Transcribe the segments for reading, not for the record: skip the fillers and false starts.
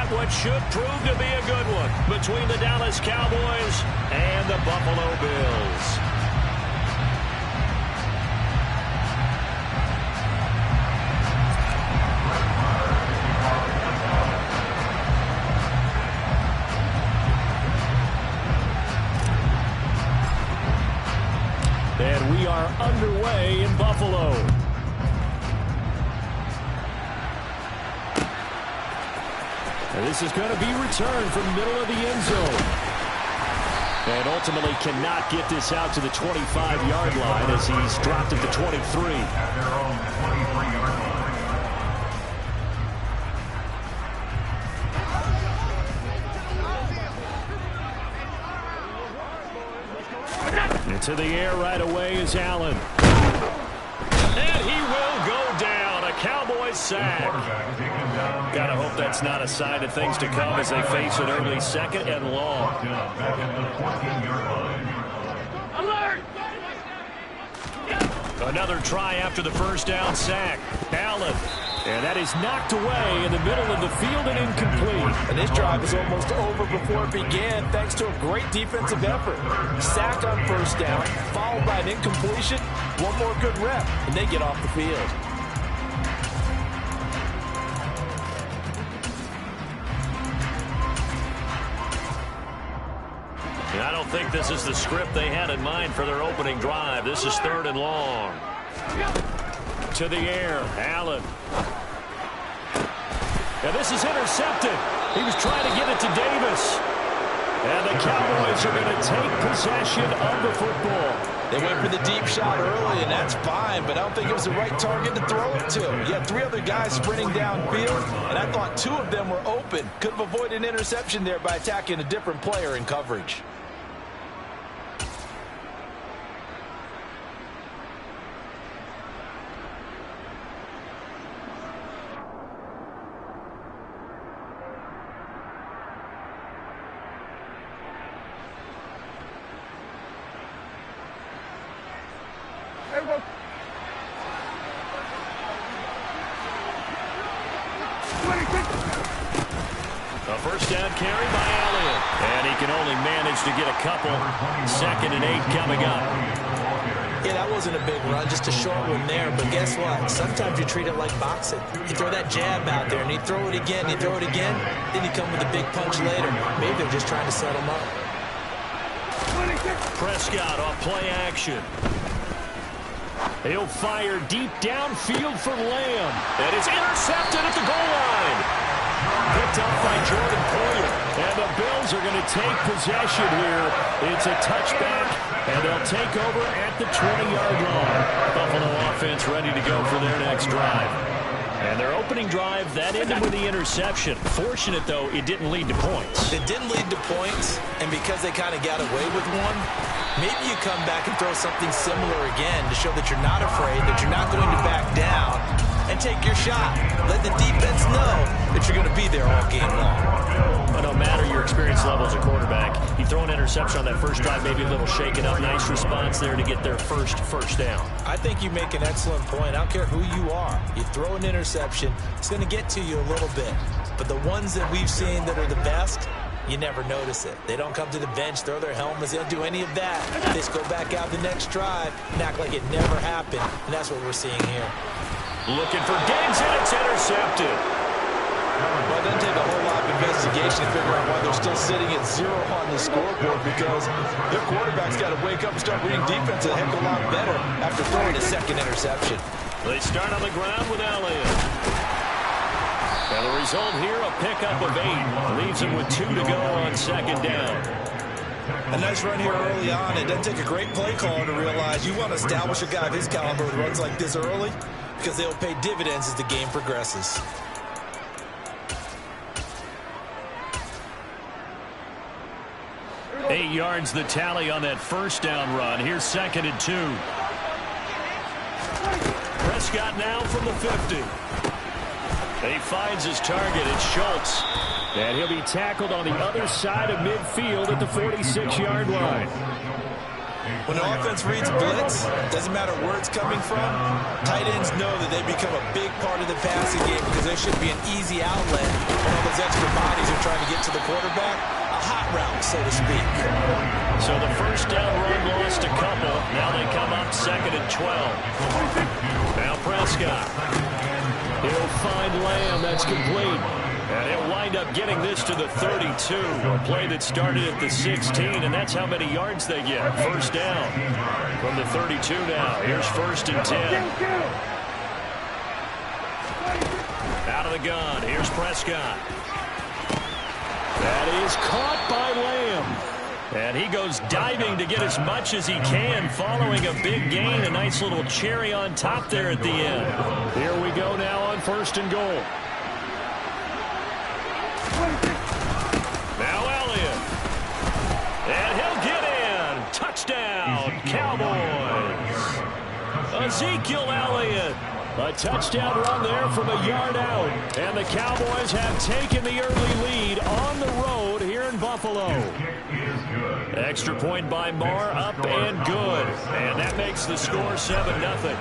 got what should prove to be a good one between the Dallas Cowboys and the Buffalo Bills. And we are underway in Buffalo. And this is going to be returned from the middle of the end zone. And ultimately cannot get this out to the 25-yard line as he's dropped at the 23. Into the air right away is Allen. And he will go down. A Cowboys sack. Gotta hope that's not a sign of things to come as they face an early second and long. Alert! Another try after the first down sack. Allen. And that is knocked away in the middle of the field and incomplete. And this drive was almost over before it began thanks to a great defensive effort. Sacked on first down, followed by an incompletion. One more good rep, and they get off the field. And I don't think this is the script they had in mind for their opening drive. This is third and long. To the air, Allen. And this is intercepted. He was trying to get it to Davis. And the Cowboys are going to take possession of the football. They went for the deep shot early, and that's fine, but I don't think it was the right target to throw it to. You had three other guys sprinting downfield, and I thought two of them were open. Could have avoided an interception there by attacking a different player in coverage. A first down carry by Elliott. And he can only manage to get a couple. 2nd and 8 coming up. Yeah, that wasn't a big run, just a short one there. But guess what? Sometimes you treat it like boxing. You throw that jab out there, and you throw it again, you throw it again. Then you come with a big punch later. Maybe they're just trying to set him up. Prescott off play action. He'll fire deep downfield for Lamb. And it's intercepted at the goal line. Picked up by Jordan Poyer. And the Bills are going to take possession here. It's a touchback, and they'll take over at the 20-yard line. Buffalo offense ready to go for their next drive. And their opening drive, that ended with the interception. Fortunate, though, it didn't lead to points. It didn't lead to points, and because they kind of got away with one, maybe you come back and throw something similar again to show that you're not afraid, that you're not going to back down, and take your shot. Let the defense know that you're going to be there all game long. But no matter your experience level as a quarterback, you throw an interception on that first drive, maybe a little shaken up. Nice response there to get their first down. I think you make an excellent point. I don't care who you are. You throw an interception, it's going to get to you a little bit. But the ones that we've seen that are the best, you never notice it. They don't come to the bench, throw their helmets. They don't do any of that. They just go back out the next drive and act like it never happened. And that's what we're seeing here. Looking for Diggs, and it's intercepted. Well, it doesn't take a whole lot of investigation to figure out why they're still sitting at 0 on the scoreboard, because their quarterback's got to wake up and start reading defense a heck of a lot better after throwing a second interception. They start on the ground with Elliott. And the result here, a pickup of 8. Leaves him with 2 to go on 2nd down. A nice run here early on. It doesn't take a great play caller to realize you want to establish a guy of his caliber who runs like this early, because they'll pay dividends as the game progresses. Eight yards the tally on that first down run. Here's 2nd and 2. Prescott now from the 50. He finds his target. It's Schultz. And he'll be tackled on the other side of midfield at the 46-yard line. When the offense reads blitz, doesn't matter where it's coming from, tight ends know that they become a big part of the passing game because there should be an easy outlet when all those extra bodies trying to get to the quarterback. A hot route, so to speak. So the first down run lost a couple. Now they come up 2nd and 12. Now Prescott. He'll find Lamb. That's complete. And he'll wind up getting this to the 32. A play that started at the 16, and that's how many yards they get. First down from the 32 now. Here's 1st and 10. Out of the gun. Here's Prescott. That is caught by Lamb. And he goes diving to get as much as he can following a big gain. A nice little cherry on top there at the end. Here we go now on 1st and goal. Now Elliott. And he'll get in. Touchdown, Cowboys. Ezekiel Elliott. A touchdown run there from a yard out. And the Cowboys have taken the early lead on the road here in Buffalo. Extra point by Marr, up and good. And that makes the score 7-0.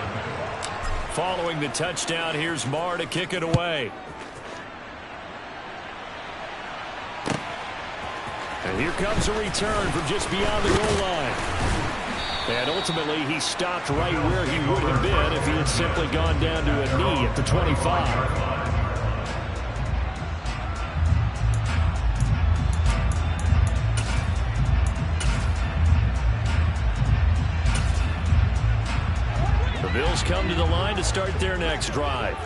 Following the touchdown, here's Marr to kick it away. And here comes a return from just beyond the goal line. And ultimately, he stopped right where he would have been if he had simply gone down to a knee at the 25. The Bills come to the line to start their next drive.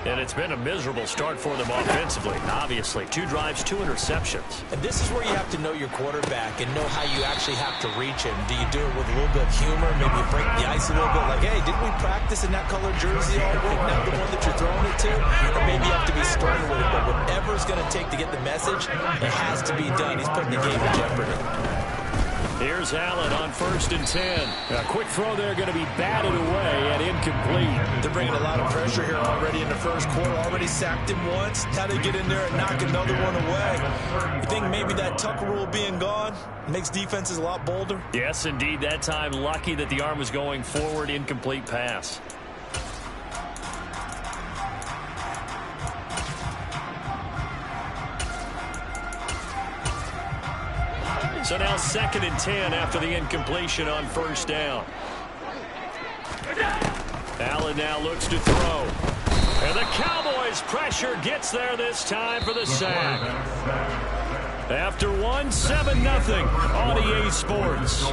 And it's been a miserable start for them offensively. Obviously, 2 drives, 2 interceptions. And this is where you have to know your quarterback and know how you actually have to reach him. Do you do it with a little bit of humor? Maybe you break the ice a little bit like, hey, didn't we practice in that colored jersey all week? Not the one that you're throwing it to? Or maybe you have to be stern with it. But whatever it's going to take to get the message, it has to be done. He's putting the game in jeopardy. Here's Allen on 1st and 10. A quick throw there going to be batted away and incomplete. They're bringing a lot of pressure here already in the first quarter. Already sacked him once. Now they get in there and knock another one away. You think maybe that Tucker rule being gone makes defenses a lot bolder? Yes, indeed. That time lucky that the arm was going forward. Incomplete pass. So now 2nd and 10 after the incompletion on 1st down. Allen now looks to throw. And the Cowboys pressure gets there this time for the sack. After one, 7-0 on EA Sports.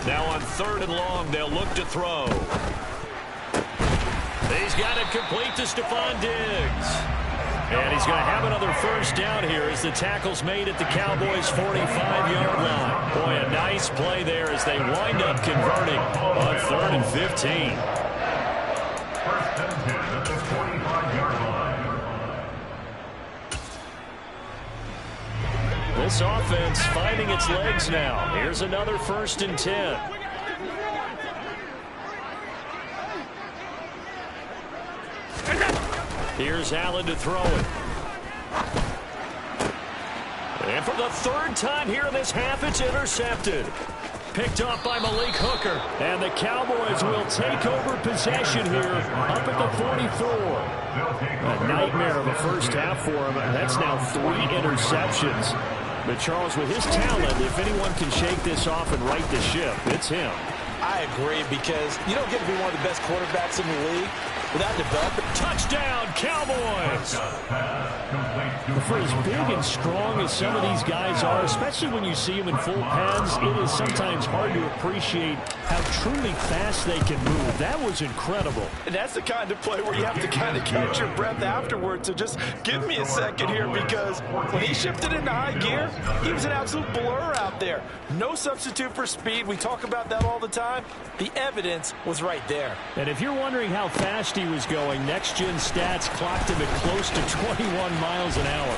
Now on 3rd and long, they'll look to throw. He's got it complete to Stephon Diggs. And he's going to have another first down here as the tackle's made at the Cowboys' 45-yard line. Boy, a nice play there as they wind up converting on 3rd and 15. First and 10 at the 45-yard line. This offense finding its legs now. Here's another 1st and 10. Here's Allen to throw it. And for the 3rd time here in this half, it's intercepted. Picked off by Malik Hooker. And the Cowboys will take over possession here up at the 44. A nightmare of a first half for him. That's now 3 interceptions. But Charles, with his talent, if anyone can shake this off and right the ship, it's him. I agree, because you don't get to be one of the best quarterbacks in the league without developing. Touchdown, Cowboys. For as big and strong as some of these guys are, especially when you see them in full pads, it is sometimes hard to appreciate how truly fast they can move. That was incredible. And that's the kind of play where you have to kind of catch your breath afterwards. So just give me a second here, because when he shifted into high gear, he was an absolute blur out there. No substitute for speed. We talk about that all the time. The evidence was right there. And if you're wondering how fast he was going, next-gen stats clocked him at close to 21 miles an hour.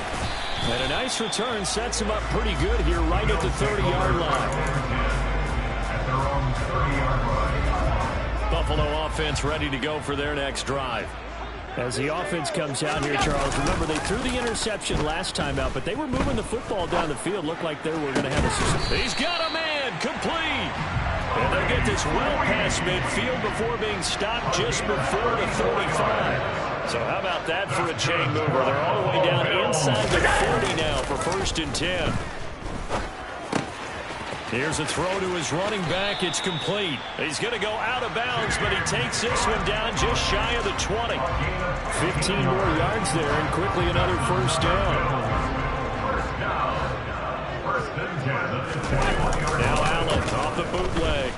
And a nice return sets him up pretty good here right at the 30-yard line. Buffalo offense ready to go for their next drive. As the offense comes out here, Charles, remember they threw the interception last time out, but they were moving the football down the field. Looked like they were going to have a... He's got a man, complete. And they get this well past midfield before being stopped just before the 35. So how about that for a chain mover? They're all the way down inside the 40 now for 1st and 10. Here's a throw to his running back. It's complete. He's going to go out of bounds, but he takes this one down just shy of the 20. 15 more yards there, and quickly another 1st down. Now Allen off the bootleg.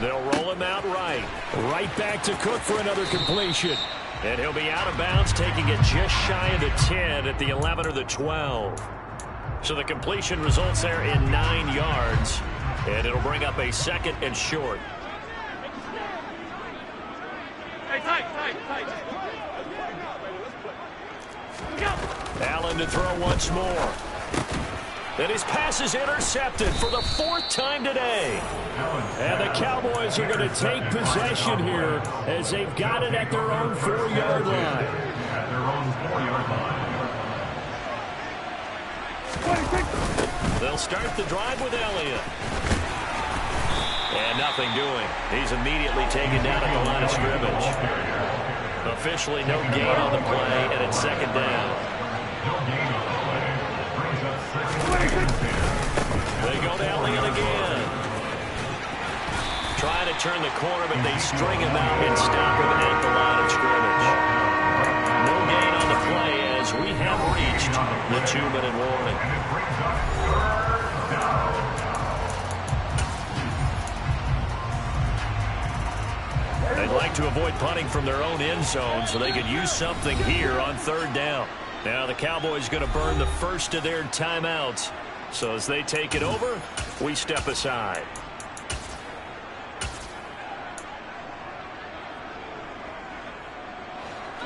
They'll roll him out right. Right back to Cook for another completion. And he'll be out of bounds, taking it just shy of the 10 at the 11 or the 12. So the completion results there in 9 yards. And it'll bring up a 2nd and short. Allen to throw once more. And his pass is intercepted for the 4th time today. And the Cowboys are going to take possession here as they've got it at their own 4-yard line. They'll start the drive with Elliott. And nothing doing. He's immediately taken down at the line of scrimmage. Officially no gain on the play, and it's 2nd down. They go to Elliott again. Trying to turn the corner, but they string him out and stop him at the line of scrimmage. No gain on the play as we have reached the 2-minute warning. They'd like to avoid punting from their own end zone so they could use something here on 3rd down. Now the Cowboys going to burn the first of their timeouts. So as they take it over, we step aside.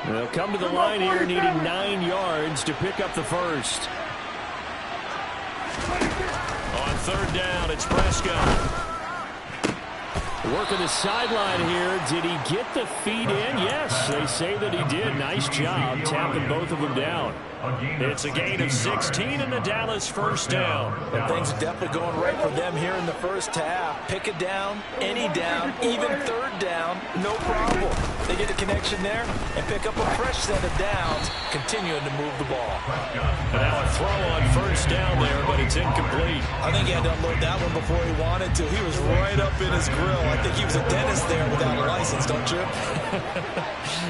They'll come to the line here needing 9 yards to pick up the first. On 3rd down, it's Prescott. Working the sideline here. Did he get the feet in? Yes, they say that he did. Nice job tapping both of them down. It's a gain of 16 and the Dallas 1st down. And things are definitely going right for them here in the 1st half. Pick a down, any down, even 3rd down, no problem. They get a connection there and pick up a fresh set of downs, continuing to move the ball. Now a throw on 1st down there, but it's incomplete. I think he had to unload that one before he wanted to. He was right up in his grill. I think he was a dentist there without a license, don't you?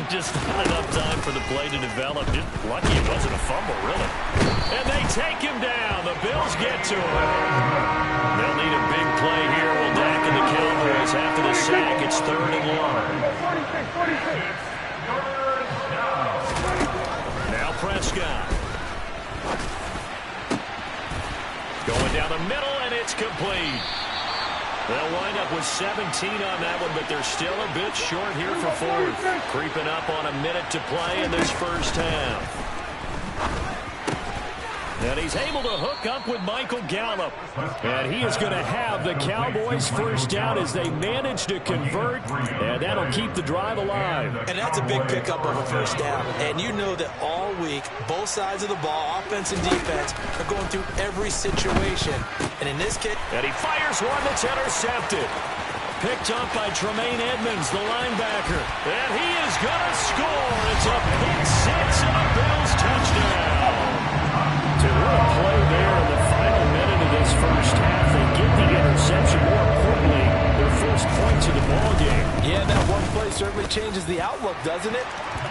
Just not enough time for the play to develop. Just lucky it wasn't a fumble, really. And they take him down. The Bills get to him. They'll need a big play here. Will Dak and the Cowboys after the sack. It's 3rd and long. Now Prescott. Going down the middle, and it's complete. They'll wind up with 17 on that one, but they're still a bit short here for 4th. Creeping up on a minute to play in this 1st half. And he's able to hook up with Michael Gallup. And he is going to have the Cowboys 1st down as they manage to convert. And that'll keep the drive alive. And that's a big pickup of a 1st down. And you know that all week, both sides of the ball, offense and defense, are going through every situation. And in this case... And he fires one that's intercepted. Picked up by Tremaine Edmonds, the linebacker. And he is going to score. It's a pick 6 and a Bills touchdown. What a play there in the final minute of this 1st half. They get the interception. More importantly, their first points of the ball game. Yeah, that one play certainly changes the outlook, doesn't it?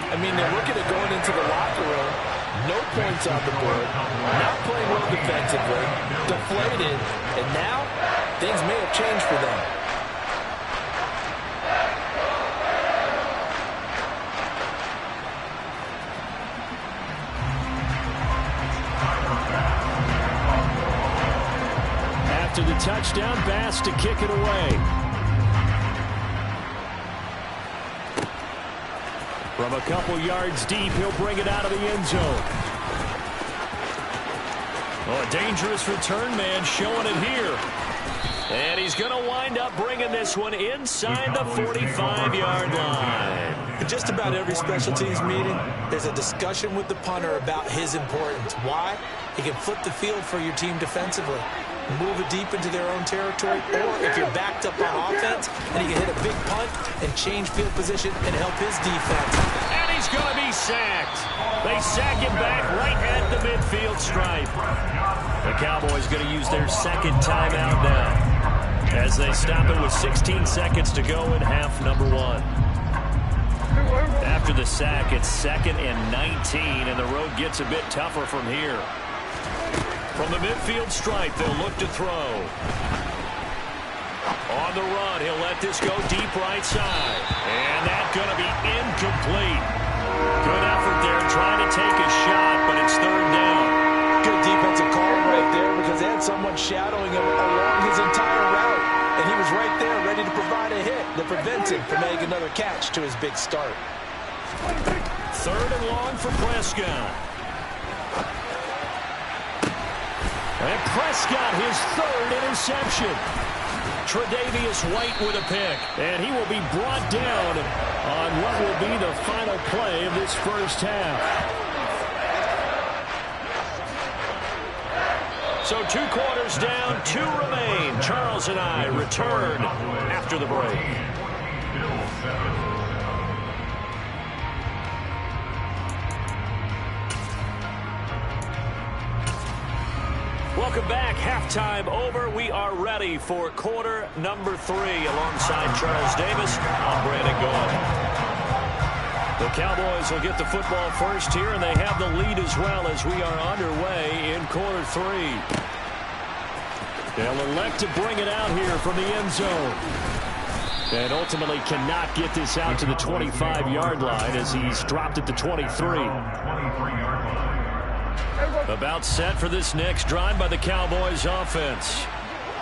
I mean, they're looking at going into the locker room, no points on the board, not playing well defensively, deflated, and now things may have changed for them. After the touchdown, Bass to kick it away. From a couple yards deep, he'll bring it out of the end zone. Oh, a dangerous return man showing it here. And he's going to wind up bringing this one inside the 45-yard line. In just about every special teams meeting, there's a discussion with the punter about his importance. Why? He can flip the field for your team defensively, move it deep into their own territory, or if you're backed up on offense, and he can hit a big punt and change field position and help his defense. And he's going to be sacked. They sack him back right at the midfield stripe. The Cowboys going to use their second timeout now as they stop it with 16 seconds to go in half number one. After the sack, it's 2nd and 19, and the road gets a bit tougher from here. From the midfield stripe, they'll look to throw. On the run, he'll let this go deep right side. And that's going to be incomplete. Good effort there trying to take a shot, but it's 3rd down. Good defensive call right there because they had someone shadowing him along his entire route. And he was right there ready to provide a hit that prevents him from making another catch to his big start. 3rd and long for Prescott. And Prescott, his 3rd interception. Tre'Davious White with a pick. And he will be brought down on what will be the final play of this first half. So 2 quarters down, 2 remain. Charles and I return after the break. Welcome back. Halftime over. We are ready for quarter number 3 alongside Charles Davis. I'm Brandon Gaudin. The Cowboys will get the football first here, and they have the lead as well as we are underway in quarter 3. They'll elect to bring it out here from the end zone. And ultimately cannot get this out to the 25-yard line as he's dropped at the 23. About set for this next drive by the Cowboys offense.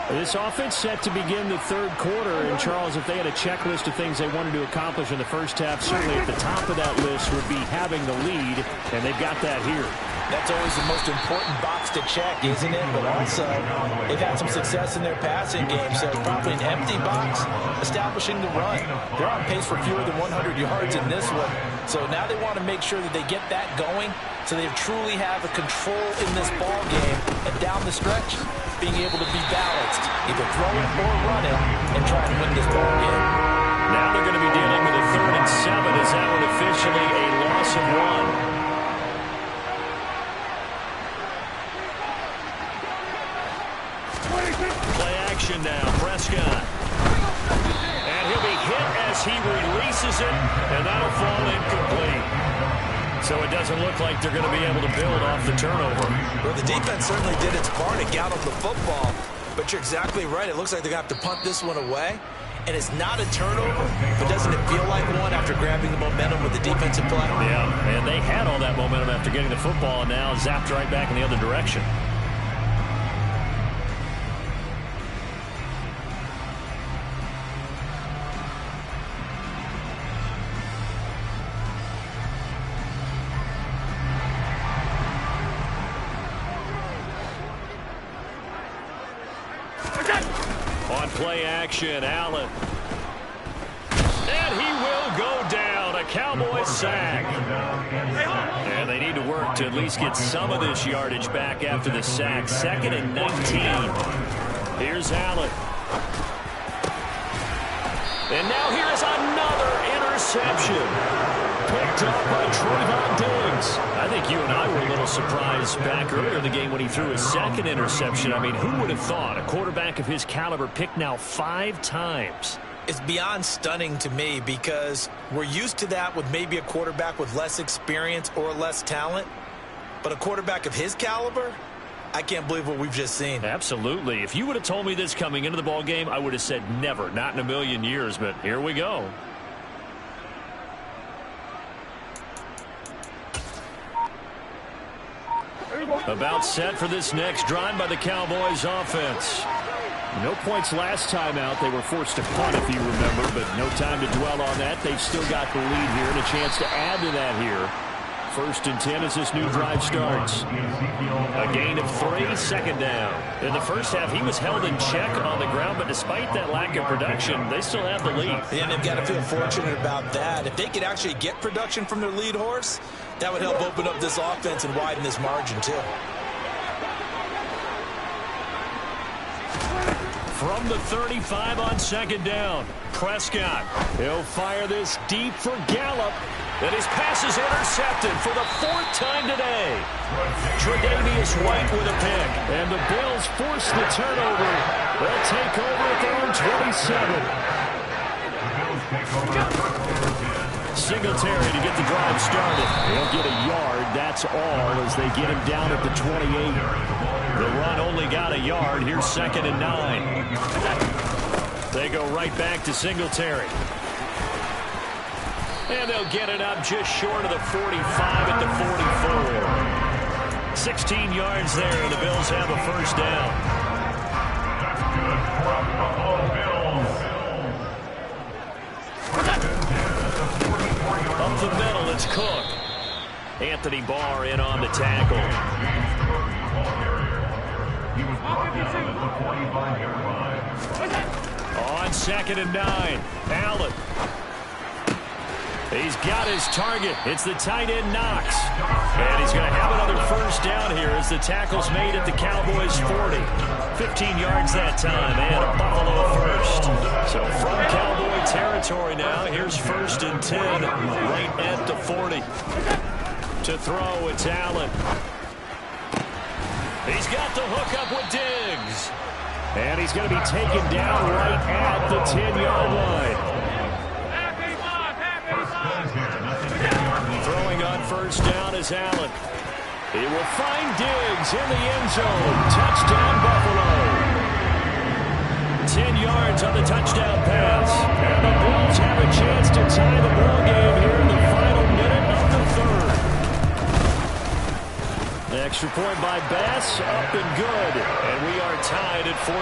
This offense set to begin the 3rd quarter. And, Charles, if they had a checklist of things they wanted to accomplish in the first half, certainly at the top of that list would be having the lead, and they've got that here. That's always the most important box to check, isn't it? But also, they've had some success in their passing game, so probably an empty box, establishing the run. They're on pace for fewer than 100 yards in this one, so now they want to make sure that they get that going so they truly have a control in this ball game, and down the stretch, being able to be balanced, either throwing or running, and trying to win this ball game. Now they're going to be dealing with a 3rd and 7 as that one officially a loss of 1. Play action now, Prescott. And he'll be hit as he releases it, and that'll fall incomplete. So it doesn't look like they're going to be able to build off the turnover. Well, the defense certainly did its part to get on the football, but you're exactly right. It looks like they're going to have to punt this one away, and it's not a turnover, but doesn't it feel like one after grabbing the momentum with the defensive play? Yeah, and they had all that momentum after getting the football, and now zapped right back in the other direction. On play action, Allen. And he will go down. A Cowboys sack. And they need to work to at least get some of this yardage back after the sack. 2nd and 19. Here's Allen. And now here's another interception. Picked up by Trayvon Diggs. I think you and I were a little surprised back earlier in the game when he threw his 2nd interception. I mean, who would have thought a quarterback of his caliber picked now 5 times? It's beyond stunning to me because we're used to that with maybe a quarterback with less experience or less talent. But a quarterback of his caliber, I can't believe what we've just seen. Absolutely. If you would have told me this coming into the ball game, I would have said never, not in a million years. But here we go. About set for this next drive by the Cowboys offense. No points last time out. They were forced to punt, if you remember, but no time to dwell on that. They've still got the lead here and a chance to add to that here. 1st and 10 as this new drive starts. A gain of 3, 2nd down. In the first half, he was held in check on the ground, but despite that lack of production, they still have the lead. And they've got to feel fortunate about that. If they could actually get production from their lead horse, that would help open up this offense and widen this margin, too. From the 35 on 2nd down, Prescott. He'll fire this deep for Gallup. And his pass is intercepted for the 4th time today. Tre'Davious White with a pick. And the Bills force the turnover. They'll take over at their own 27. Singletary to get the drive started. He'll get a yard, that's all, as they get him down at the 28. The run only got a yard. Here's 2nd and 9. They go right back to Singletary. And they'll get it up just short of the 45 at the 44. 16 yards there, and the Bills have a 1st down. Up the middle, it's Cook. Anthony Barr in on the tackle. On 2nd and 9, Allen. He's got his target. It's the tight end, Knox. And he's going to have another 1st down here as the tackle's made at the Cowboys' 40. 15 yards that time, and a Buffalo 1st. So from Cowboy territory now, here's 1st and 10, right at the 40. To throw, it's Allen. He's got the hook up with Diggs. And he's going to be taken down right at the 10-yard line. Throwing on 1st down is Allen. He will find Diggs in the end zone. Touchdown, Buffalo. 10 yards on the touchdown pass. And the Bills have a chance to tie the ball game here in the final minute of the 3rd. The extra point by Bass, up and good. And we are tied at 14.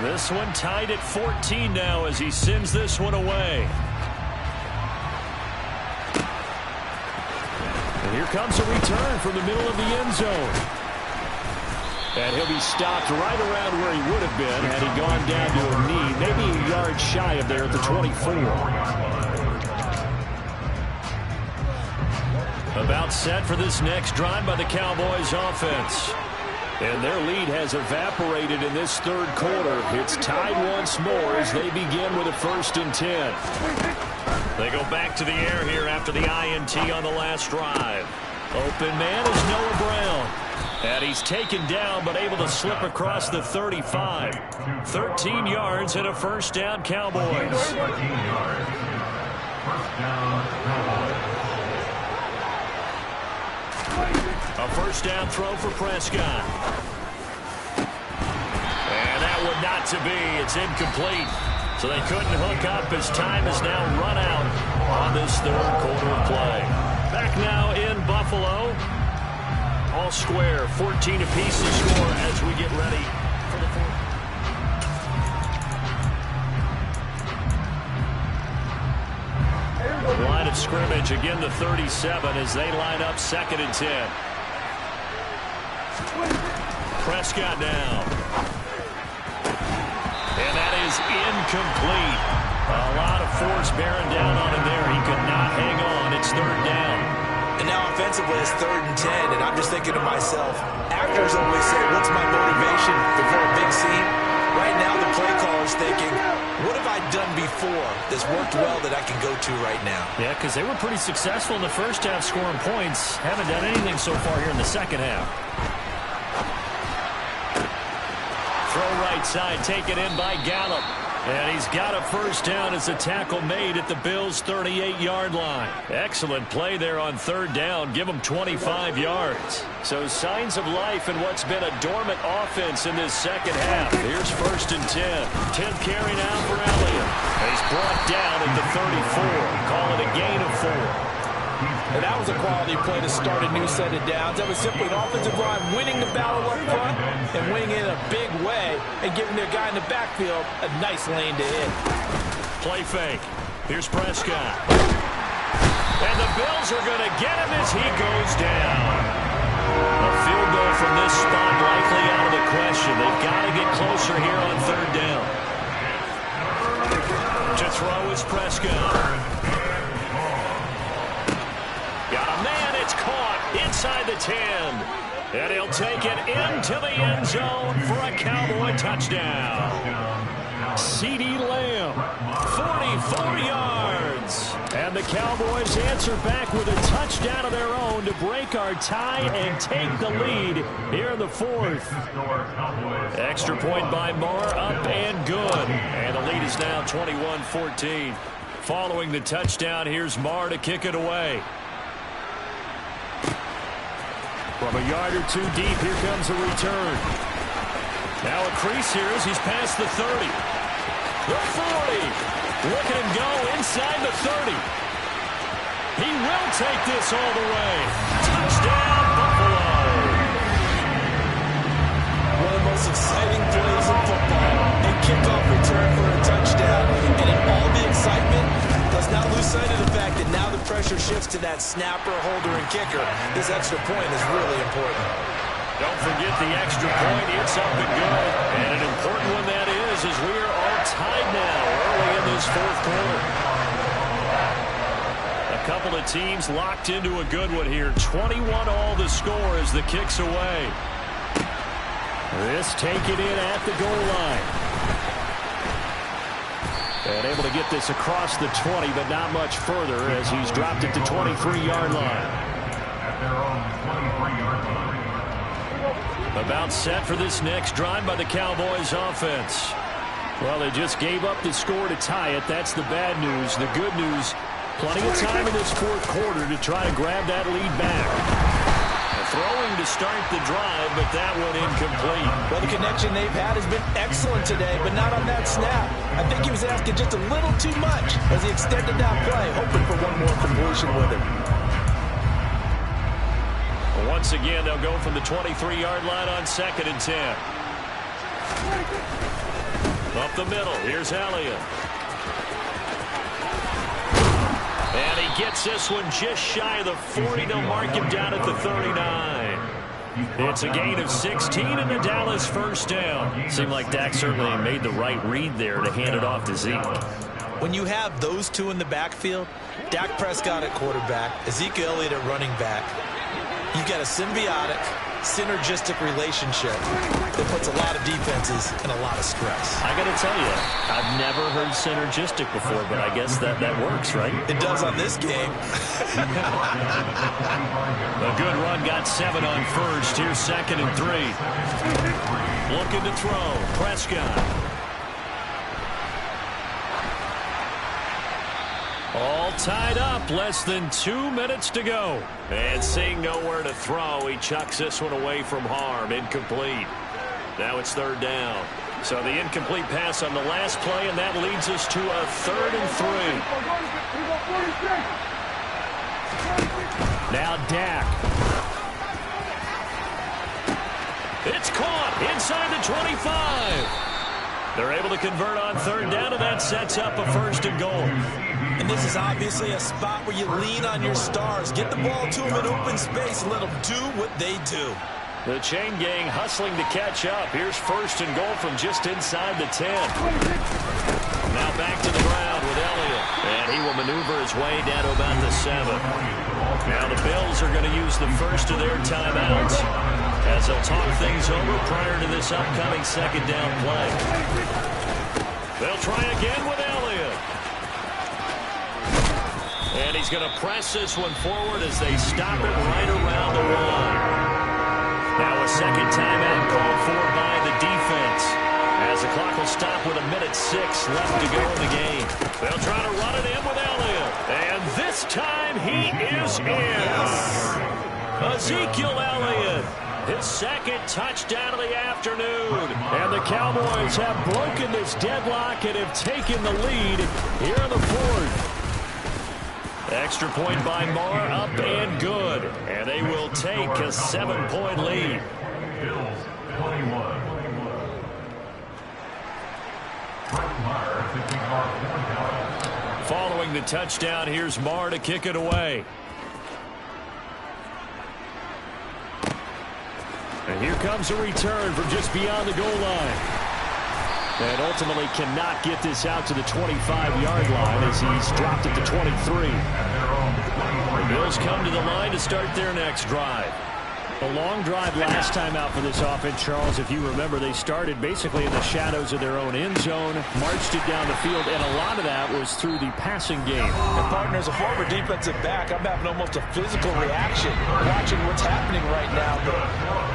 This one tied at 14 now as he sends this one away. And here comes a return from the middle of the end zone. And he'll be stopped right around where he would have been had he gone down to a knee, maybe a yard shy of there at the 24. About set for this next drive by the Cowboys offense. And their lead has evaporated in this 3rd quarter. It's tied once more as they begin with a 1st and 10. They go back to the air here after the INT on the last drive. Open man is Noah Brown. And he's taken down but able to slip across the 35. 13 yards and a 1st down, Cowboys. 1st down, Cowboys. A 1st down throw for Prescott. And that one not to be. It's incomplete. So they couldn't hook up as time is now run out on this 3rd quarter of play. Back now in Buffalo. All square. 14 apiece to score as we get ready for the 4th. Line of scrimmage, again the 37 as they line up 2nd and 10. Prescott now. And that is incomplete. A lot of force bearing down on him there. He could not hang on. It's 3rd down. And now offensively it's 3rd and 10. And I'm just thinking to myself, actors always say, what's my motivation before a big scene? Right now the play caller's thinking, what have I done before 4 that's worked well that I can go to right now. Yeah, because they were pretty successful in the first half scoring points. Haven't done anything so far here in the second half. Throw right side, taken in by Gallup. And he's got a first down as a tackle made at the Bills' 38-yard line. Excellent play there on third down. Give them 25 yards. So signs of life in what's been a dormant offense in this second half. Here's 1st and 10. 10th carry now for Elliott. He's brought down at the 34. Call it a gain of 4. And that was a quality play to start a new set of downs. That was simply an offensive line winning the battle up front and winning it in a big way and giving their guy in the backfield a nice lane to hit. Play fake. Here's Prescott. And the Bills are going to get him as he goes down. A field goal from this spot likely out of the question. They've got to get closer here on third down. To throw is Prescott. Got a man, it's caught inside the 10. And he'll take it into the end zone for a Cowboy touchdown. CeeDee Lamb, 44 yards. And the Cowboys answer back with a touchdown of their own to break our tie and take the lead here in the 4th. Extra point by Moore, up and good. And the lead is now 21-14. Following the touchdown, here's Moore to kick it away. From a yard or two deep, here comes a return. Now a crease here as he's past the 30. The 40. Look at him go inside the 30. He will take this all the way. Touchdown, Buffalo. One of the most exciting plays in football. A kickoff return for a touchdown. And in all the excitement, let's not lose sight of the fact that now the pressure shifts to that snapper, holder, and kicker. This extra point is really important. Don't forget the extra point. It's up and good. And an important one that is as we are all tied now early in this 4th quarter. A couple of teams locked into a good one here. 21 all the score as the kick's away. This taken in at the goal line. And able to get this across the 20, but not much further as he's dropped it to 23-yard line. About set for this next drive by the Cowboys offense. Well, they just gave up the score to tie it. That's the bad news. The good news, plenty of time in this 4th quarter to try to grab that lead back. Throwing to start the drive, but that one incomplete. Well, the connection they've had has been excellent today, but not on that snap. I think he was asking just a little too much as he extended that play, hoping for one more completion with it. Once again, they'll go from the 23-yard line on 2nd and 10. Up the middle, here's Elliott. And he gets this one just shy of the 40. They'll mark him down at the 39. It's a gain of 16 and the Dallas first down. Seemed like Dak certainly made the right read there to hand it off to Zeke. When you have those two in the backfield, Dak Prescott at quarterback, Ezekiel Elliott at running back, you've got a synergistic relationship that puts a lot of defenses in a lot of stress. I got to tell you, I've never heard synergistic before, but I guess that works, right? It does on this game. A good run, got 7 on first. Here's 2nd and 3. Looking to throw, Prescott. All tied up, less than 2 minutes to go. And seeing nowhere to throw, he chucks this one away from harm. Incomplete. Now it's 3rd down. So the incomplete pass on the last play, and that leads us to a 3rd and 3. Now Dak. It's caught inside the 25. They're able to convert on 3rd down, and that sets up a 1st and goal. And this is obviously a spot where you lean on your stars. Get the ball to them in open space and let them do what they do. The chain gang hustling to catch up. Here's 1st and goal from just inside the 10. Now back to the ground with Elliott. And he will maneuver his way down to about the 7. Now the Bills are going to use the first of their timeouts as they'll talk things over prior to this upcoming 2nd down play. They'll try again with Elliott. And he's going to press this one forward as they stop it right around the line. Now a second timeout called for by the defense, as the clock will stop with 1:06 left to go in the game. They'll try to run it in with Elliott. And this time he is in. Ezekiel Elliott, his second touchdown of the afternoon. And the Cowboys have broken this deadlock and have taken the lead here in the fourth. Extra point by Marr, up and good. And they will take a 7-point lead. Bills 21. Following the touchdown, here's Marr to kick it away. And here comes a return from just beyond the goal line. And ultimately cannot get this out to the 25-yard line as he's dropped it to 23. The Bills come to the line to start their next drive. A long drive last time out for this offense, Charles. If you remember, they started basically in the shadows of their own end zone, marched it down the field, and a lot of that was through the passing game. And partner, as a former defensive back, I'm having almost a physical reaction watching what's happening right now. But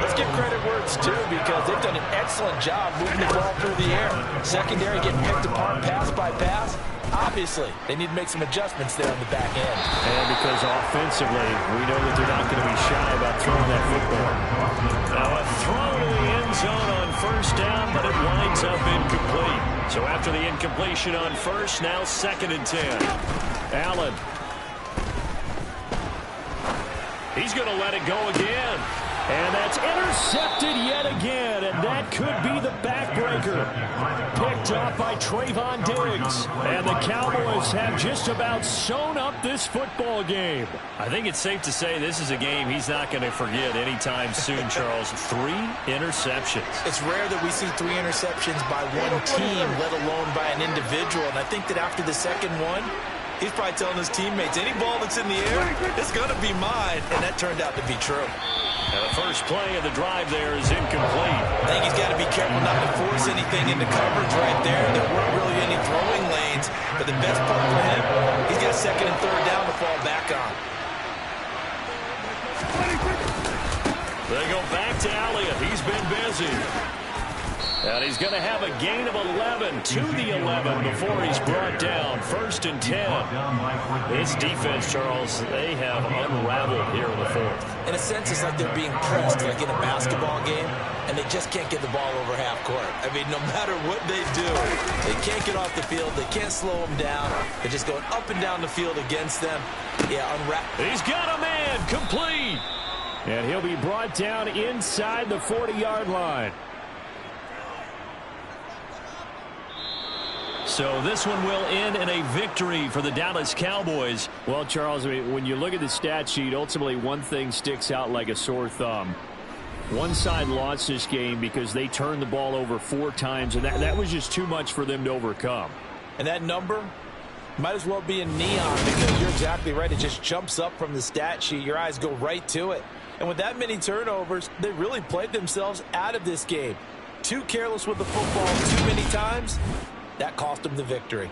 let's give credit where it's due, because they've done an excellent job moving the ball through the air. Secondary getting picked apart pass by pass. Obviously, they need to make some adjustments there on the back end. And because offensively, we know that they're not going to be shy about throwing that football. Now a throw to the end zone on first down, but it winds up incomplete. So after the incompletion on first, now 2nd and 10. Allen. He's going to let it go again. And that's intercepted yet again, and that could be the backbreaker. Picked up by Trayvon Diggs. And the Cowboys have just about sewn up this football game. I think it's safe to say this is a game he's not going to forget anytime soon, Charles. 3 interceptions. It's rare that we see 3 interceptions by one team, let alone by an individual. And I think that after the second one, he's probably telling his teammates, any ball that's in the air, it's going to be mine. And that turned out to be true. And the first play of the drive there is incomplete. I think he's got to be careful not to force anything into coverage right there. There weren't really any throwing lanes. But the best part for him, he's got 2nd and 3rd down to fall back on. They go back to Elliott. He's been busy. And he's going to have a gain of 11 to the 11 before he's brought down. 1st and 10. This defense, Charles, they have unraveled here in the fourth. In a sense, it's like they're being pressed, like in a basketball game, and they just can't get the ball over half court. I mean, no matter what they do, they can't get off the field. They can't slow them down. They're just going up and down the field against them. Yeah, He's got a man, complete. And he'll be brought down inside the 40-yard line. So this one will end in a victory for the Dallas Cowboys. Well, Charles, I mean, when you look at the stat sheet, ultimately one thing sticks out like a sore thumb. One side lost this game because they turned the ball over 4 times, and that was just too much for them to overcome. And that number might as well be in neon, because you're exactly right. It just jumps up from the stat sheet. Your eyes go right to it. And with that many turnovers, they really played themselves out of this game. Too careless with the football too many times. That cost them the victory.